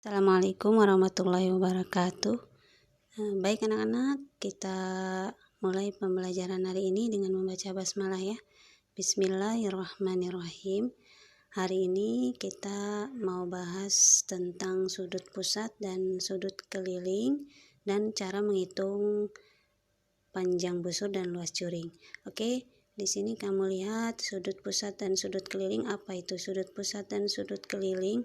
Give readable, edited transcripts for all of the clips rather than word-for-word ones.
Assalamualaikum warahmatullahi wabarakatuh. Baik anak-anak, kita mulai pembelajaran hari ini dengan membaca basmalah ya. Bismillahirrahmanirrahim. Hari ini kita mau bahas tentang sudut pusat dan sudut keliling dan cara menghitung panjang busur dan luas juring. Oke, di sini kamu lihat sudut pusat dan sudut keliling. Apa itu sudut pusat dan sudut keliling?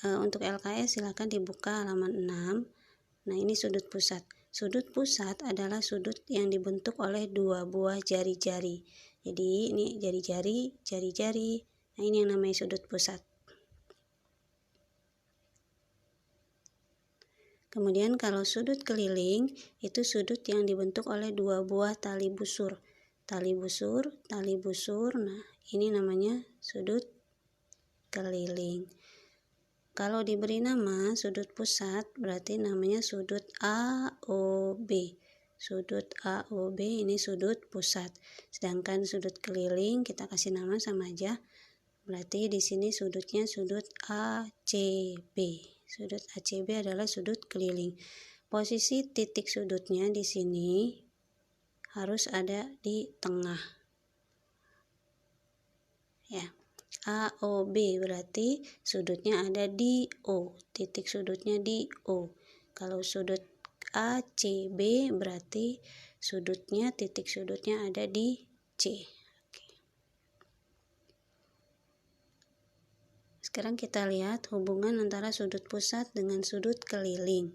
Untuk LKS silakan dibuka halaman 6. Nah, ini sudut pusat. Sudut pusat adalah sudut yang dibentuk oleh dua buah jari-jari. Jadi ini jari-jari, jari-jari. Nah, ini yang namanya sudut pusat. Kemudian kalau sudut keliling itu sudut yang dibentuk oleh dua buah tali busur. Tali busur, tali busur. Nah, ini namanya sudut keliling. Kalau diberi nama sudut pusat berarti namanya sudut AOB. Sudut AOB ini sudut pusat. Sedangkan sudut keliling kita kasih nama sama aja. Berarti di sini sudutnya sudut ACB. Sudut ACB adalah sudut keliling. Posisi titik sudutnya di sini harus ada di tengah. Ya. AOB berarti sudutnya ada di O, titik sudutnya di O. Kalau sudut ACB berarti sudutnya, titik sudutnya ada di C. Oke. Sekarang kita lihat hubungan antara sudut pusat dengan sudut keliling.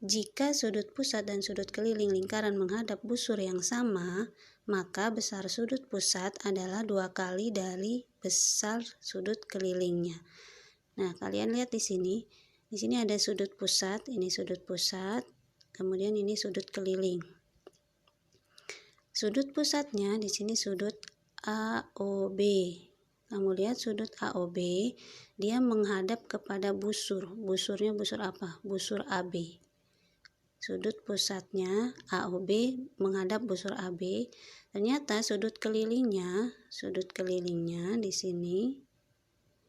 Jika sudut pusat dan sudut keliling lingkaran menghadap busur yang sama, maka besar sudut pusat adalah 2 kali dari besar sudut kelilingnya. Nah, kalian lihat di sini. Di sini ada sudut pusat, ini sudut pusat, kemudian ini sudut keliling. Sudut pusatnya di sini sudut AOB. Kamu lihat sudut AOB, dia menghadap kepada busur. Busurnya busur apa? Busur AB. Sudut pusatnya AOB menghadap busur AB. Ternyata sudut kelilingnya di sini,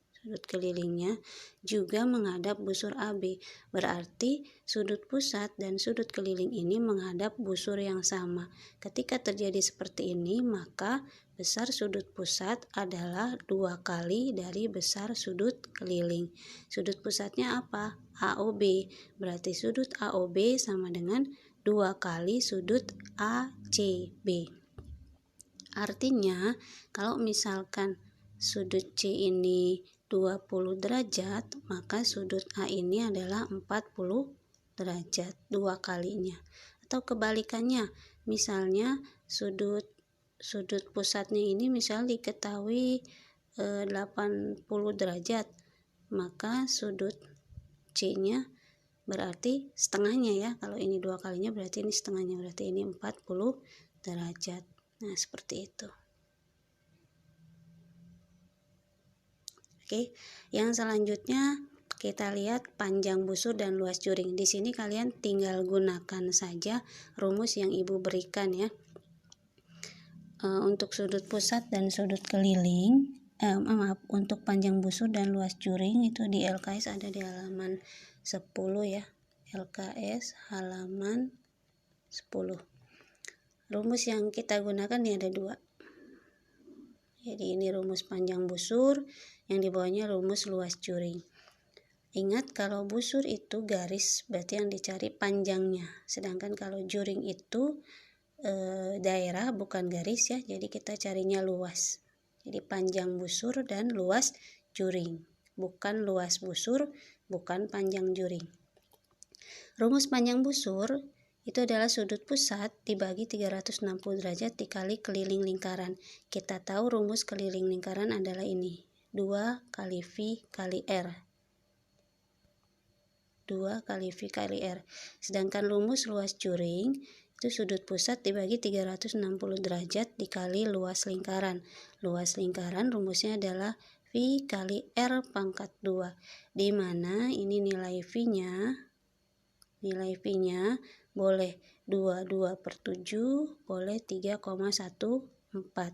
sudut kelilingnya juga menghadap busur AB. Berarti sudut pusat dan sudut keliling ini menghadap busur yang sama. Ketika terjadi seperti ini, maka besar sudut pusat adalah 2 kali dari besar sudut keliling. Sudut pusatnya apa? AOB. Berarti sudut AOB sama dengan 2 kali sudut ACB. Artinya, kalau misalkan sudut C ini 20 derajat, maka sudut A ini adalah 40 derajat, 2 kalinya. Atau kebalikannya, misalnya sudut pusatnya ini misalnya diketahui 80 derajat, maka sudut C-nya berarti setengahnya ya. Kalau ini 2 kalinya berarti ini setengahnya, berarti ini 40 derajat. Nah, seperti itu. Oke, yang selanjutnya kita lihat panjang busur dan luas juring. Di sini kalian tinggal gunakan saja rumus yang Ibu berikan ya. Untuk sudut pusat dan sudut keliling, untuk panjang busur dan luas juring itu di LKS ada di halaman 10 ya. LKS halaman 10. Rumus yang kita gunakan ini ada 2. Jadi ini rumus panjang busur, yang di bawahnya rumus luas juring. Ingat kalau busur itu garis, berarti yang dicari panjangnya. Sedangkan kalau juring itu daerah bukan garis ya, jadi kita carinya luas. Jadi panjang busur dan luas juring, bukan luas busur, bukan panjang juring. Rumus panjang busur itu adalah sudut pusat dibagi 360 derajat dikali keliling lingkaran. Kita tahu rumus keliling lingkaran adalah ini, 2 kali V kali R. 2 kali V kali R. Sedangkan rumus luas juring itu sudut pusat dibagi 360 derajat dikali luas lingkaran. Luas lingkaran rumusnya adalah V kali R pangkat 2. Di mana ini nilai V-nya boleh 22/7, boleh 3,14.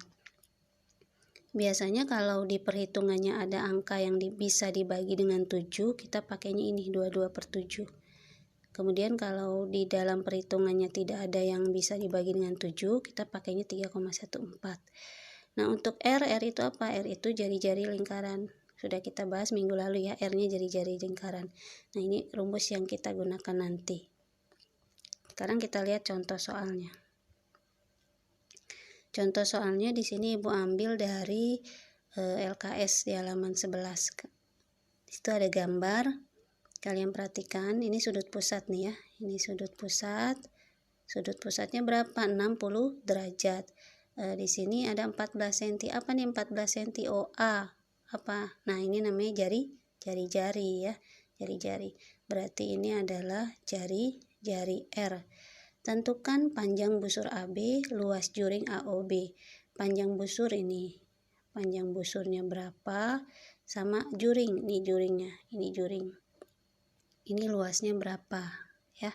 Biasanya kalau di perhitungannya ada angka yang bisa dibagi dengan 7, kita pakainya ini 22/7. Kemudian kalau di dalam perhitungannya tidak ada yang bisa dibagi dengan 7, kita pakainya 3,14. Nah, untuk R itu apa? R itu jari-jari lingkaran. Sudah kita bahas minggu lalu ya, R-nya jari-jari lingkaran. Nah, ini rumus yang kita gunakan nanti. Sekarang kita lihat contoh soalnya. Contoh soalnya di sini Ibu ambil dari LKS di halaman 11. Di situ ada gambar. Kalian perhatikan, ini sudut pusat nih ya. Ini sudut pusat. Sudut pusatnya berapa? 60 derajat. Di sini ada 14 cm. Apa nih 14 cm? OA. Apa? Nah, ini namanya jari-jari ya. Jari-jari. Berarti ini adalah jari-jari R. Tentukan panjang busur AB, luas juring AOB. Panjang busur ini. Panjang busurnya berapa? Sama juring. Ini juringnya. Ini juring. Ini luasnya berapa? Ya.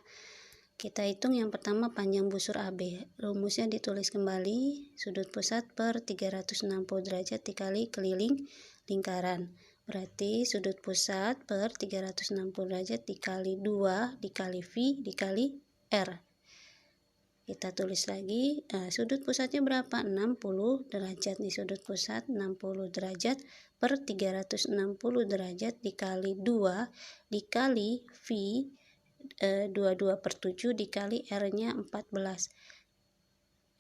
Kita hitung yang pertama panjang busur AB. Rumusnya ditulis kembali, sudut pusat per 360 derajat dikali keliling lingkaran. Berarti sudut pusat per 360 derajat dikali 2 dikali V dikali R. Kita tulis lagi, sudut pusatnya berapa? 60 derajat nih, sudut pusat 60 derajat per 360 derajat dikali 2 dikali V 22/7 dikali R-nya 14.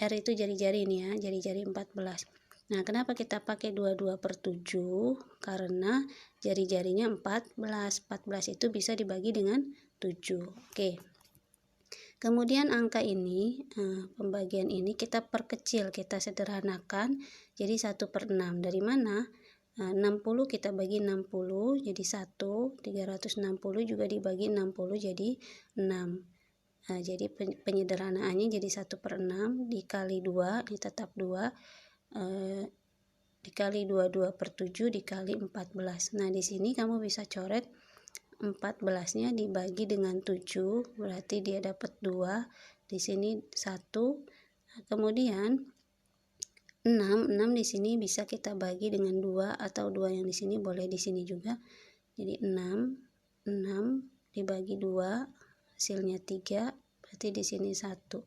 R itu jari-jari ini ya, jari-jari 14. Nah, kenapa kita pakai 22/7? Karena jari-jarinya 14. 14 itu bisa dibagi dengan 7. Oke. Kemudian angka ini, pembagian ini kita perkecil, kita sederhanakan jadi 1/6. Dari mana? 60 kita bagi 60 jadi 1, 360 juga dibagi 60 jadi 6. Jadi penyederhanaannya jadi 1/6 dikali 2, ini tetap 2, dikali 22/7 dikali 14. Nah, di sini kamu bisa coret 14-nya dibagi dengan 7, berarti dia dapat 2, di sini 1, kemudian 6 di sini bisa kita bagi dengan 2 atau 2 yang di sini boleh di sini juga. Jadi 6 dibagi 2 hasilnya 3, berarti di sini 1.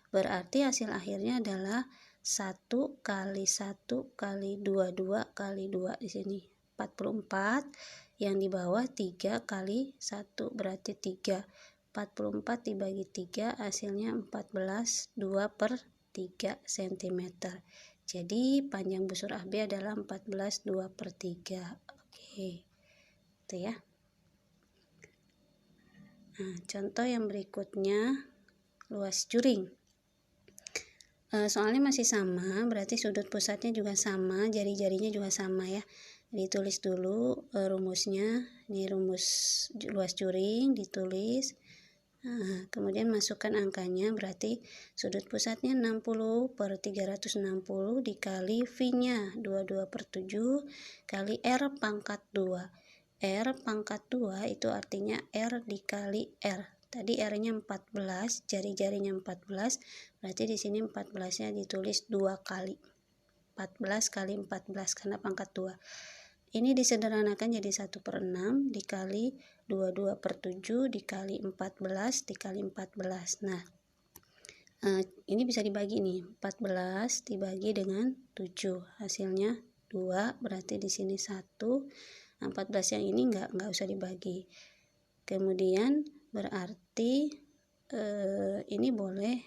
Berarti hasil akhirnya adalah 1 kali 1 kali 2 kali 2 di sini 44, yang di bawah 3 kali 1 berarti 3. 44 dibagi 3 hasilnya 14, 2/3 cm. Jadi panjang busur AB adalah 14 2/3. Oke. Itu ya. Nah, contoh yang berikutnya luas juring. Soalnya masih sama, berarti sudut pusatnya juga sama, jari-jarinya juga sama ya. Ditulis dulu rumusnya. Ini rumus luas juring ditulis. Kemudian masukkan angkanya, berarti sudut pusatnya 60 per 360 dikali V-nya 22/7 kali R pangkat 2. R pangkat 2 itu artinya R dikali R. Tadi R-nya 14, jari-jarinya 14, berarti di sini 14-nya ditulis 2 kali. 14 kali 14 karena pangkat 2. Ini disederhanakan jadi 1/6 dikali 22/7 dikali 14 dikali 14. Nah, ini bisa dibagi nih, 14 dibagi dengan 7, hasilnya 2, berarti di sini 1. 14 yang ini enggak usah dibagi. Kemudian berarti ini boleh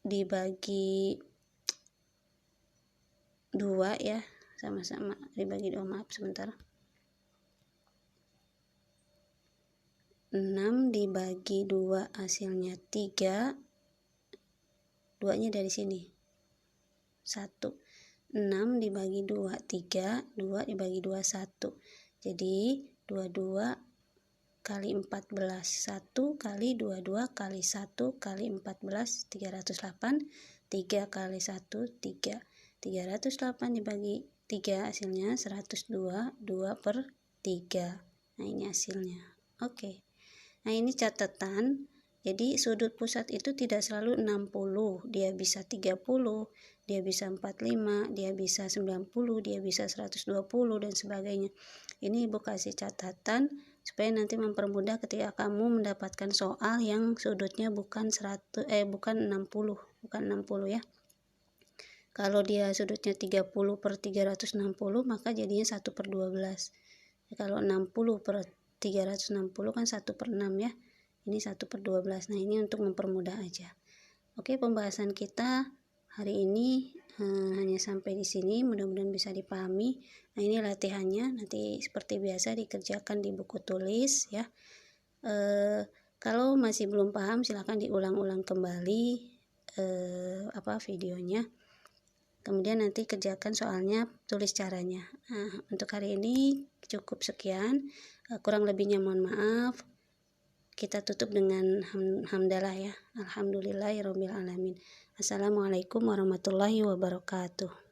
dibagi 2 ya, sama-sama dibagi 2, maaf sebentar. 6 dibagi 2 hasilnya 3, 2-nya dari sini 1. 6 dibagi 2 3, 2 dibagi 2 1. Jadi 22 kali 14, 1 kali 22 kali 1 kali 14 308, 3 kali 1 3. 308 dibagi 3 hasilnya 102, 2/3. Nah, ini hasilnya. Oke. Nah, ini catatan. Jadi sudut pusat itu tidak selalu 60, dia bisa 30, dia bisa 45, dia bisa 90, dia bisa 120 dan sebagainya. Ini Ibu kasih catatan supaya nanti mempermudah ketika kamu mendapatkan soal yang sudutnya bukan 60 ya. Kalau dia sudutnya 30 per 360 maka jadinya 1 per 12. Kalau 60 per 360 kan 1 per 6 ya. Ini 1 per 12. Nah, ini untuk mempermudah aja. Oke, pembahasan kita hari ini hanya sampai di sini. Mudah-mudahan bisa dipahami. Nah, ini latihannya. Nanti seperti biasa dikerjakan di buku tulis ya. Kalau masih belum paham silahkan diulang-ulang kembali videonya. Kemudian nanti kerjakan soalnya, tulis caranya. Nah, untuk hari ini cukup sekian. Kurang lebihnya mohon maaf. Kita tutup dengan hamdalah ya. Alhamdulillahirabbil alamin. Assalamualaikum warahmatullahi wabarakatuh.